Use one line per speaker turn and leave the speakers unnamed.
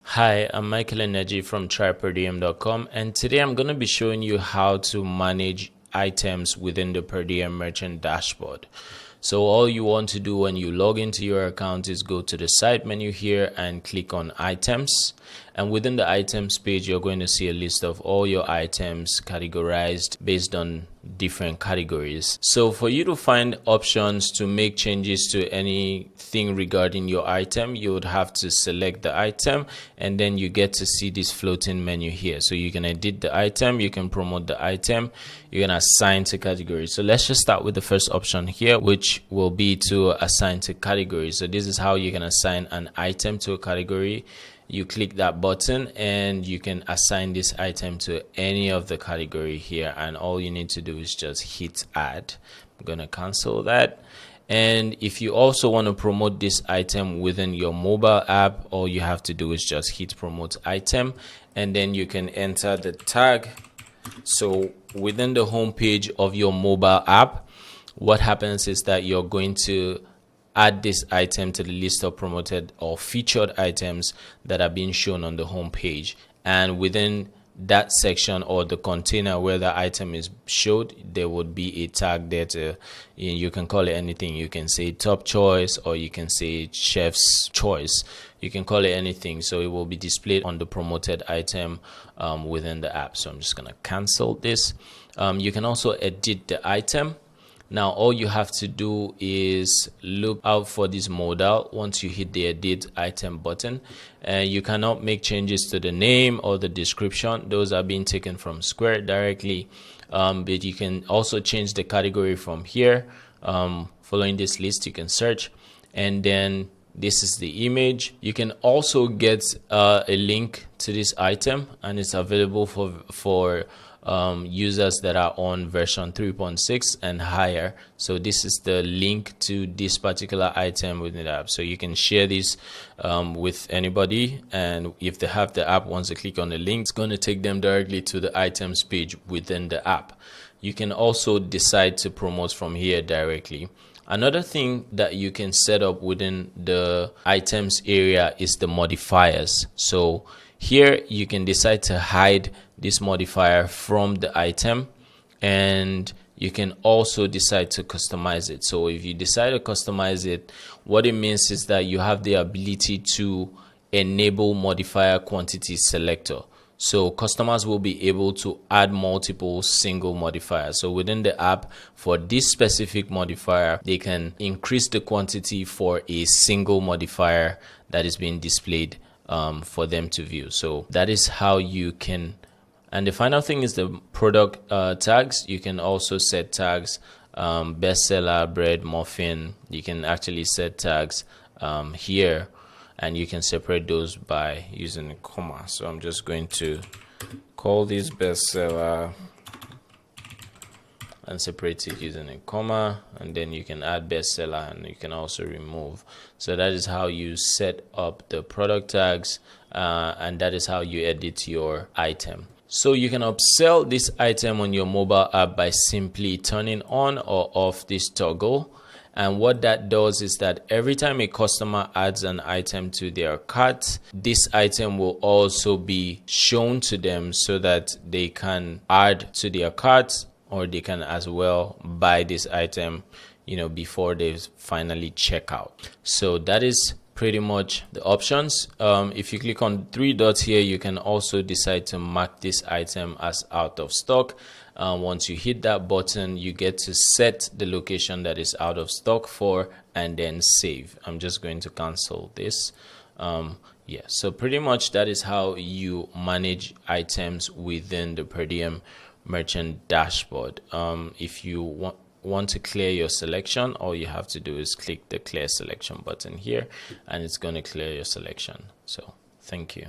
Hi, I'm Michael Energy from tryperdiem.com, and today I'm going to be showing you how to manage items within the per diem merchant dashboard. So all you want to do when you log into your account is go to the side menu here and click on items, and within the items page you're going to see a list of all your items categorized based on different categories. So for you to find options to make changes to anything regarding your item, you would have to select the item, and then you get to see this floating menu here. So you can edit the item, you can promote the item, you can assign to categories. So let's just start with the first option here, which will be to assign to categories. So this is how you can assign an item to a category. You click that button and you can assign this item to any of the category here, and all you need to do is just hit add. I'm gonna cancel that. And if you also want to promote this item within your mobile app, all you have to do is just hit promote item, and then you can enter the tag. So within the home page of your mobile app, what happens is that you're going to add this item to the list of promoted or featured items that are being shown on the home page, and within that section or the container where the item is showed, there would be a tag there to, you can call it anything. You can say top choice, or you can say chef's choice. You can call it anything, so it will be displayed on the promoted item within the app. So I'm just gonna cancel this. You can also edit the item. Now all you have to do is look out for this modal once you hit the edit item button, and you cannot make changes to the name or the description. Those are being taken from Square directly, but you can also change the category from here. Following this list, you can search, and then this is the image. You can also get a link to this item, and it's available for users that are on version 3.6 and higher. So this is the link to this particular item within the app. So you can share this with anybody, and if they have the app, once they click on the link, it's going to take them directly to the items page within the app. You can also decide to promote from here directly. Another thing that you can set up within the items area is the modifiers. So here you can decide to hide this modifier from the item, and you can also decide to customize it. So if you decide to customize it, what it means is that you have the ability to enable modifier quantity selector. So customers will be able to add multiple single modifiers. So within the app, for this specific modifier, they can increase the quantity for a single modifier that is being displayed for them to view. So that is how you can. And the final thing is the product tags. You can also set tags, bestseller, bread, muffin. You can actually set tags here, and you can separate those by using a comma. So I'm just going to call this bestseller and separate it using a comma, and then you can add bestseller, and you can also remove. So that is how you set up the product tags, and that is how you edit your item. So you can upsell this item on your mobile app by simply turning on or off this toggle. And what that does is that every time a customer adds an item to their cart, this item will also be shown to them so that they can add to their cart, or they can as well buy this item, before they finally check out. So that is pretty much the options. If you click on 3 dots here, you can also decide to mark this item as out of stock. Once you hit that button, you get to set the location that is out of stock for, and then save. I'm just going to cancel this. So pretty much that is how you manage items within the per diem merchant dashboard. If you want to clear your selection, all you have to do is click the clear selection button here, and it's going to clear your selection. So thank you.